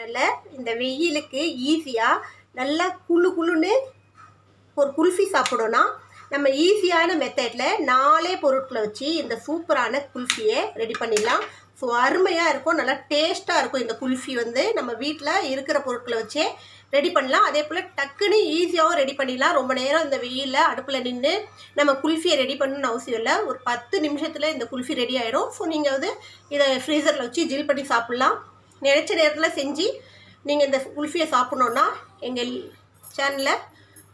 நல்ல இந்த வெயிலுக்கு ஈஸியாக நல்லா குளுன்னு ஒரு குல்ஃபி சாப்பிடணும்னா நம்ம ஈஸியான மெத்தடில் 4 பொருட்களை வச்சு இந்த சூப்பரான குல்ஃபியை ரெடி பண்ணிடலாம். ஸோ அருமையாக இருக்கும், நல்லா டேஸ்ட்டாக இருக்கும். இந்த குல்ஃபி வந்து நம்ம வீட்டில் இருக்கிற பொருட்களை வச்சே ரெடி பண்ணலாம். அதே போல் டக்குன்னு ஈஸியாகவும் ரெடி பண்ணிடலாம். ரொம்ப நேரம் இந்த வெயிலில் அடுப்பில் நின்று நம்ம குல்ஃபியை ரெடி பண்ணணும்னு அவசியம் இல்லை. ஒரு 10 நிமிஷத்தில் இந்த குல்ஃபி ரெடி ஆகிடும். ஸோ நீங்கள் வந்து இதை ஃப்ரீசரில் வச்சு ஜில் பண்ணி சாப்பிட்லாம். நினச்ச நேரத்தில் செஞ்சு நீங்கள் இந்த குல்ஃபியை சாப்பிட்ணுன்னா எங்கள் சேனலில்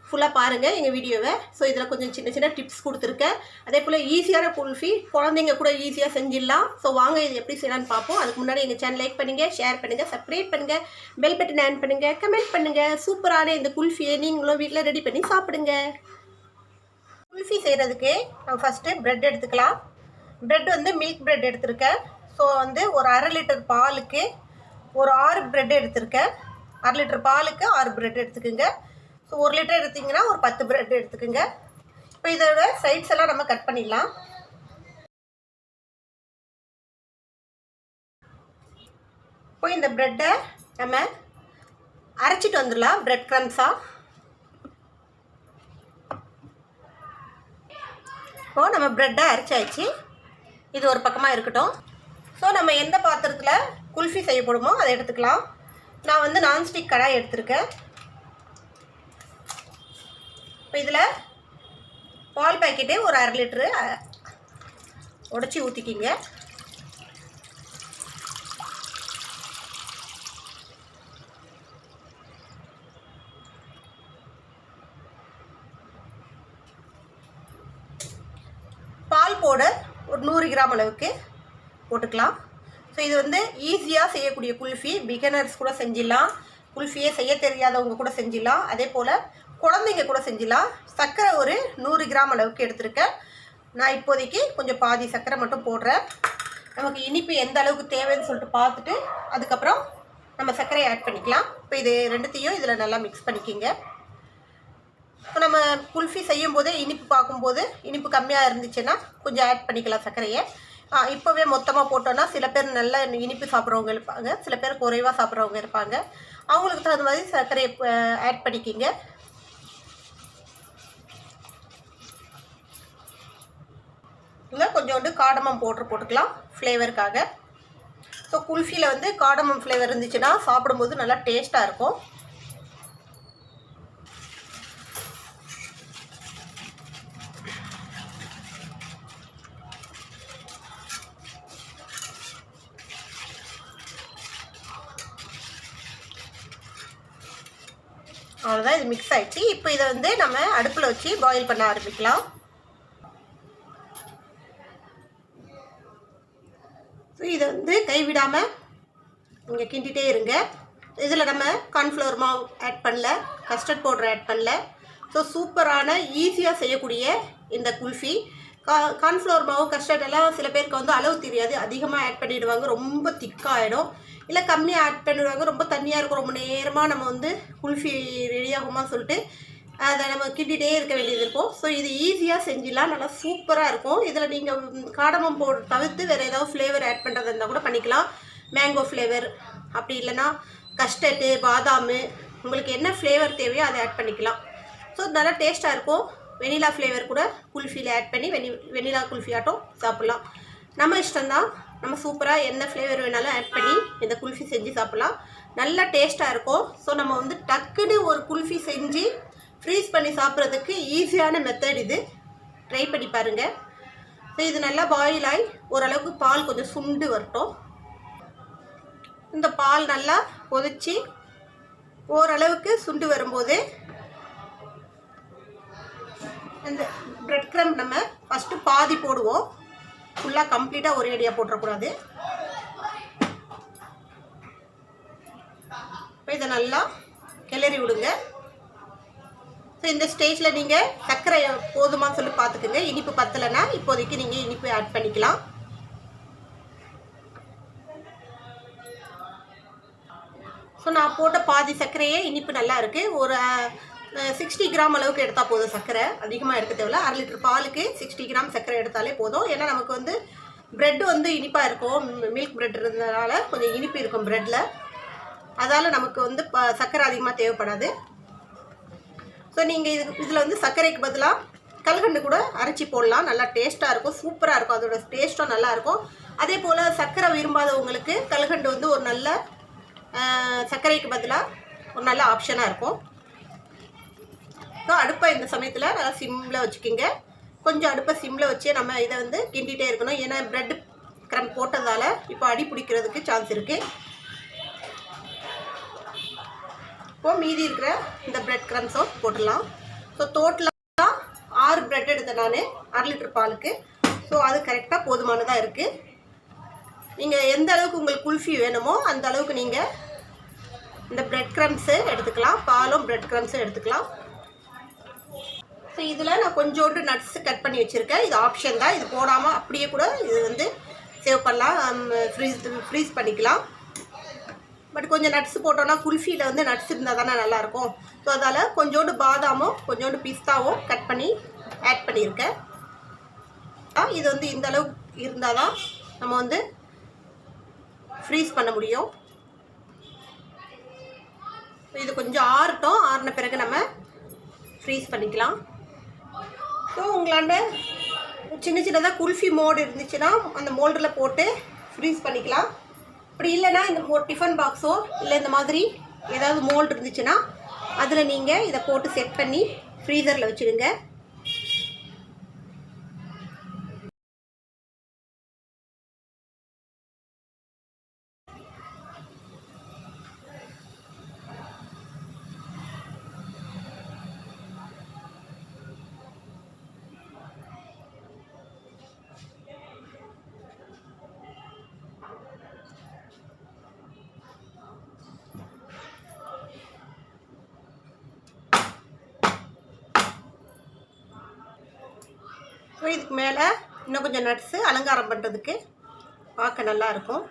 ஃபுல்லாக பாருங்கள் எங்கள் வீடியோவை. ஸோ இதில் கொஞ்சம் சின்ன சின்ன டிப்ஸ் கொடுத்துருக்கேன். அதே போல் ஈஸியான குல்ஃபி குழந்தைங்க கூட ஈஸியாக செஞ்சிடலாம். ஸோ வாங்க இது எப்படி செய்யலான்னு பார்ப்போம். அதுக்கு முன்னாடி எங்கள் சேனல் லைக் பண்ணுங்கள், ஷேர் பண்ணுங்கள், சப்ஸ்கிரைப் பண்ணுங்கள், பெல் பட்டன் ஆன் பண்ணுங்கள், கமெண்ட் பண்ணுங்கள். சூப்பரான இந்த குல்ஃபியை நீங்களும் வீட்டில் ரெடி பண்ணி சாப்பிடுங்க. குல்ஃபி செய்கிறதுக்கு நம்ம ஃபஸ்ட்டு ப்ரெட் எடுத்துக்கலாம். ப்ரெட் வந்து மில்க் ப்ரெட் எடுத்திருக்கேன். ஸோ வந்து ஒரு 1/2 லிட்டர் பாலுக்கு ஒரு 6 ப்ரெட் எடுத்திருக்கேன். 1/2 லிட்டர் பாலுக்கு 6 ப்ரெட் எடுத்துக்கோங்க. ஸோ 1 லிட்டர் எடுத்திங்கன்னா ஒரு 10 ப்ரெட் எடுத்துக்கோங்க. இப்போ இதோட சைட்ஸ் எல்லாம் நம்ம கட் பண்ணிடலாம். இப்போ இந்த ப்ரெட்டை நம்ம அரைச்சிட்டு வந்துடலாம் ப்ரெட் க்ரம்ஸாக. இப்போது நம்ம ப்ரெட்டை அரைச்சாச்சு. இது ஒரு பக்கமாக இருக்கட்டும். ஸோ நம்ம எந்த பாத்திரத்தில் குல்ஃபி செய்யப்படுமோ அதை எடுத்துக்கலாம். நான் வந்து நான்ஸ்டிக் கடாய் எடுத்திருக்கேன். இப்போ இதில் பால் பாக்கெட்டு ஒரு 1/2 லிட்ரு உடச்சி ஊற்றிக்கிங்க. பால் பவுடர் ஒரு 100 கிராம் அளவுக்கு போட்டுக்கலாம். ஸோ இது வந்து ஈஸியாக செய்யக்கூடிய குல்ஃபி. பிகினர்ஸ் கூட செஞ்சிடலாம், குல்ஃபியே செய்ய தெரியாதவங்க கூட செஞ்சிடலாம், அதே போல் குழந்தைங்க கூட செஞ்சிடலாம். சர்க்கரை ஒரு 100 கிராம் அளவுக்கு எடுத்திருக்கேன். நான் இப்போதைக்கு கொஞ்சம் பாதி சர்க்கரை மட்டும் போடுறேன். நமக்கு இனிப்பு எந்த அளவுக்கு தேவைன்னு சொல்லிட்டு பார்த்துட்டு அதுக்கப்புறம் நம்ம சர்க்கரையை ஆட் பண்ணிக்கலாம். இப்போ இது ரெண்டுத்தையும் இதில் நல்லா மிக்ஸ் பண்ணிக்கிங்க. இப்போ நம்ம குல்ஃபி செய்யும் போதே இனிப்பு பார்க்கும்போது இனிப்பு கம்மியாக இருந்துச்சுன்னா கொஞ்சம் ஆட் பண்ணிக்கலாம் சர்க்கரையை. இப்போவே மொத்தமாக போட்டோன்னா சில பேர் நல்லா இனிப்பு சாப்பிட்றவங்க இருப்பாங்க, சில பேர் குறைவாக சாப்பிட்றவங்க இருப்பாங்க. அவங்களுக்கு தகுந்த மாதிரி சர்க்கரையை ஆட் பண்ணிக்கிங்க. இல்லை கொஞ்சோண்டு காடமம் பவுடர் போட்டுக்கலாம் ஃப்ளேவருக்காக. ஸோ குல்ஃபியில் வந்து காடமம் ஃப்ளேவர் இருந்துச்சுன்னா சாப்பிடும்போது நல்லா டேஸ்ட்டாக இருக்கும். அவ்வளோதான், இது மிக்ஸ் ஆகிடுச்சு. இப்போ இதை வந்து நம்ம அடுப்பில் வச்சு பாயில் பண்ண ஆரம்பிக்கலாம். ஸோ இதை வந்து கைவிடாமல் நீங்கள் கிண்டிகிட்டே இருங்க. இதில் நம்ம கார்ன்ஃப்ளவர் மாவு ஆட் பண்ணல, கஸ்டர்ட் பவுடர் ஆட் பண்ணல. ஸோ சூப்பரான ஈஸியாக செய்யக்கூடிய இந்த குல்ஃபி. கார்ன்ஃப்ளவர் மாவு கஸ்டர்ட் எல்லாம் சில பேருக்கு வந்து அளவு தெரியாது, அதிகமாக ஆட் பண்ணிவிடுவாங்க, ரொம்ப திக்காகிடும். இல்லை கம்மியாக ஆட் பண்ணிடுவாங்க, ரொம்ப தண்ணியாக இருக்கும். ரொம்ப நேரமாக நம்ம வந்து குல்ஃபி ரெடி ஆகுமான்னு சொல்லிட்டு அதை நம்ம கிண்டிகிட்டே இருக்க வேண்டியது இருக்கும். ஸோ இது ஈஸியாக செஞ்சிடலாம், நல்லா சூப்பராக இருக்கும். இதில் நீங்கள் காடமம் பவுடர் தவிர்த்து வேறு ஏதாவது ஃப்ளேவர் ஆட் பண்ணுறதா இருந்தால் கூட பண்ணிக்கலாம். மேங்கோ ஃப்ளேவர், அப்படி இல்லைன்னா கஸ்டர்டு, பாதாம், உங்களுக்கு என்ன ஃப்ளேவர் தேவையோ அதை ஆட் பண்ணிக்கலாம். ஸோ நல்லா டேஸ்ட்டாக இருக்கும். வெனிலா ஃப்ளேவர் கூட குல்ஃபியில் ஆட் பண்ணி வெனிலா குல்ஃபி ஆட்டம் சாப்பிட்லாம். நம்ம இஷ்டம்தான், நம்ம சூப்பராக என்ன ஃப்ளேவர் வேணாலும் ஆட் பண்ணி இந்த குல்ஃபி செஞ்சு சாப்பிட்லாம். நல்லா டேஸ்ட்டாக இருக்கும். ஸோ நம்ம வந்து டக்குன்னு ஒரு குல்ஃபி செஞ்சு ஃப்ரீஸ் பண்ணி சாப்பிட்றதுக்கு ஈஸியான மெத்தட் இது. ட்ரை பண்ணி பாருங்கள். ஸோ இது நல்லா பாயில் ஆகி ஓரளவுக்கு பால் கொஞ்சம் சுண்டு வரட்டும். இந்த பால் நல்லா கொதிச்சு ஓரளவுக்கு சுண்டு வரும்போது இந்த ப்ரெட் க்ரம் நம்ம ஃபஸ்ட்டு பாதி போடுவோம், ஃபுல்லாக கம்ப்ளீட்டாக ஒரே அடியாக போட்டுறக்கூடாது. இப்போ இதை நல்லா கிளறி விடுங்க. ஸோ இந்த ஸ்டேஜில் நீங்கள் சர்க்கரை போதுமான்னு சொல்லி பார்த்துக்குங்க. இனிப்பு பத்தலைன்னா இப்போதைக்கு நீங்கள் இனிப்பு ஆட் பண்ணிக்கலாம். ஸோ நான் போட்ட பாதி சர்க்கரையே இனிப்பு நல்லா இருக்குது. ஒரு 60 கிராம் அளவுக்கு எடுத்தால் போதும். சர்க்கரை அதிகமாக எடுக்க தேவையில்ல. 1/2 லிட்டர் பாலுக்கு 60 கிராம் சர்க்கரை எடுத்தாலே போதும். ஏன்னா நமக்கு வந்து ப்ரெட் வந்து இனிப்பாக இருக்கும், மில்க் ப்ரெட் இருந்ததுனால கொஞ்சம் இனிப்பு இருக்கும் ப்ரெட்டில். அதால் நமக்கு வந்து சர்க்கரை அதிகமாக தேவைப்படாது. ஸோ நீங்கள் இதில் வந்து சர்க்கரைக்கு பதிலாக கல்கண்டு கூட அரைச்சி போடலாம். நல்லா டேஸ்ட்டாக இருக்கும், சூப்பராக இருக்கும், அதோட டேஸ்ட்டும் நல்லாயிருக்கும். அதே போல் சர்க்கரை விரும்பாதவங்களுக்கு கல்கண்டு வந்து ஒரு நல்ல சர்க்கரைக்கு பதிலாக ஒரு நல்ல ஆப்ஷனாக இருக்கும். ஸோ அடுப்பை இந்த சமயத்தில் நல்லா சிம்மில் வச்சுக்கிங்க. கொஞ்சம் அடுப்பை சிம்மில் வச்சே நம்ம இதை வந்து கிண்டிகிட்டே இருக்கணும். ஏன்னா ப்ரெட் க்ரம் போட்டதால் இப்போ அடி பிடிக்கிறதுக்கு சான்ஸ் இருக்குது. இப்போது மீதி இருக்கிற இந்த ப்ரெட் க்ரம்ஸும் போட்டுடலாம். ஸோ டோட்டலாக 6 ப்ரெட் எடுத்தேன் நான் 1/2 லிட்டர் பாலுக்கு. ஸோ அது கரெக்டாக போதுமானதாக இருக்குது. நீங்கள் எந்த அளவுக்கு உங்களுக்கு குல்ஃபி வேணுமோ அந்த அளவுக்கு நீங்கள் இந்த ப்ரெட் க்ரம்ஸு எடுத்துக்கலாம், பாலும் ப்ரெட் க்ரம்ஸும் எடுத்துக்கலாம். ஸோ இதில் நான் கொஞ்சோண்டு நட்ஸு கட் பண்ணி வச்சுருக்கேன். இது ஆப்ஷன் தான், இது போடாமல் அப்படியே கூட இது வந்து சேவ் பண்ணலாம், ஃப்ரீஸ் பண்ணிக்கலாம். பட் கொஞ்சம் நட்ஸ் போட்டோன்னா குல்ஃபியில் வந்து நட்ஸ் இருந்தால் தானே நல்லாயிருக்கும். ஸோ அதால் கொஞ்சோண்டு பாதாமும் கொஞ்சோண்டு பிஸ்தாவும் கட் பண்ணி ஆட் பண்ணியிருக்கேன். இது வந்து இந்த அளவுக்கு இருந்தால் தான் நம்ம வந்து ஃப்ரீஸ் பண்ண முடியும். இது கொஞ்சம் ஆறட்டும், ஆறின பிறகு நம்ம ஃப்ரீஸ் பண்ணிக்கலாம். ஸோ உங்களாண்ட சின்ன சின்னதாக குல்ஃபி மோல்டு இருந்துச்சுன்னா அந்த மோல்டில் போட்டு ஃப்ரீஸ் பண்ணிக்கலாம். அப்படி இல்லைன்னா இந்த டிஃபன் பாக்ஸோ இல்லை இந்த மாதிரி ஏதாவது மோல்டு இருந்துச்சுன்னா அதில் நீங்கள் இதை போட்டு செட் பண்ணி ஃப்ரீசரில் வச்சுடுங்க. ஸோ இதுக்கு மேலே இன்னும் கொஞ்சம் நட்ஸு அலங்காரம் பண்ணுறதுக்கு பார்க்க நல்லாயிருக்கும்.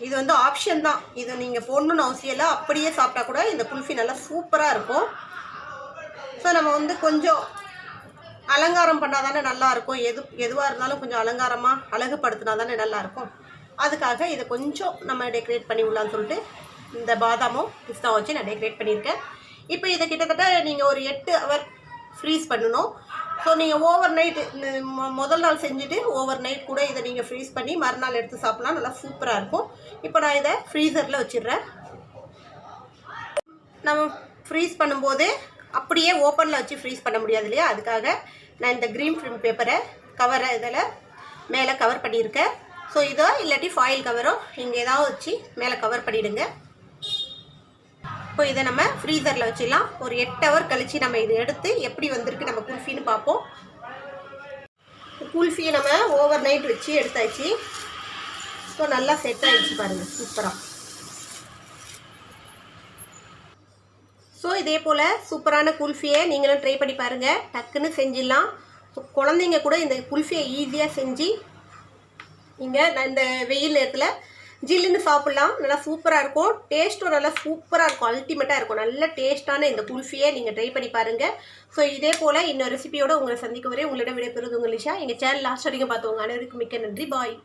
இது வந்து ஆப்ஷன் தான், இதை நீங்கள் போடணுன்னு அவசியம் இல்லை, அப்படியே சாப்பிட்டா கூட இந்த குல்ஃபி நல்லா சூப்பராக இருக்கும். ஸோ நம்ம வந்து கொஞ்சம் அலங்காரம் பண்ணால் தானே நல்லாயிருக்கும். எதுவாக இருந்தாலும் கொஞ்சம் அலங்காரமாக அழகுபடுத்தினா தானே நல்லாயிருக்கும். அதுக்காக இதை கொஞ்சம் நம்ம டெக்கரேட் பண்ணி விடலான்னு சொல்லிட்டு இந்த பாதாமும் பிஸ்தாவும் வச்சு நான் டெக்கரேட் பண்ணியிருக்கேன். இப்போ இதை கிட்டத்தட்ட நீங்கள் ஒரு 8 ஹவர் ஃப்ரீஸ் பண்ணணும். ஸோ நீங்கள் ஓவர் நைட்டு முதல் நாள் செஞ்சுட்டு ஓவர் நைட் கூட இதை நீங்கள் ஃப்ரீஸ் பண்ணி மறுநாள் எடுத்து சாப்பிட்லாம், நல்லா சூப்பராக இருக்கும். இப்போ நான் இதை ஃப்ரீசரில் வச்சிடுறேன். நம்ம ஃப்ரீஸ் பண்ணும்போது அப்படியே ஓப்பனில் வச்சு ஃப்ரீஸ் பண்ண முடியாது இல்லையா, அதுக்காக நான் இந்த க்ரீன் ஃபிலிம் பேப்பரை கவரை இதில் மேலே கவர் பண்ணியிருக்கேன். ஸோ இதோ இல்லாட்டி ஃபாயில் கவரோ இங்கே ஏதாவது வச்சு மேலே கவர் பண்ணிவிடுங்க. இப்போ இதை நம்ம ஃப்ரீசரில் வச்சிடலாம். ஒரு 8 ஹவர் கழித்து நம்ம இதை எடுத்து எப்படி வந்திருக்கு நம்ம குல்ஃபின்னு பார்ப்போம். குல்ஃபியை நம்ம ஓவர் நைட் வச்சு எடுத்தாச்சு. ஸோ நல்லா செட் ஆகிடுச்சு பாருங்கள், சூப்பராக. ஸோ இதே போல் சூப்பரான குல்ஃபியை நீங்களும் ட்ரை பண்ணி பாருங்கள், டக்குன்னு செஞ்சிடலாம். ஸோ குழந்தைங்க கூட இந்த குல்ஃபியை ஈஸியாக செஞ்சு நீங்கள் இந்த வெயில் நேரத்தில் ஜில்லுன்னு சாப்பிட்லாம், நல்லா சூப்பராக இருக்கும். டேஸ்ட்டும் நல்லா சூப்பராக இருக்கும், அல்டிமேட்டாக இருக்கும். நல்ல டேஸ்ட்டான இந்த குல்ஃபியை நீங்கள் ட்ரை பண்ணி பாருங்கள். ஸோ இதே போல் இன்னொரு ரெசிபியோடு உங்களை சந்திக்க வரை உங்களிடம் விடைபெறுவது உங்கள் லிஷா. எங்கள் சேனல் லாஸ்ட் வரைக்கும் பார்த்தவங்க அனைவருக்கும் மிக்க நன்றி. பாய்.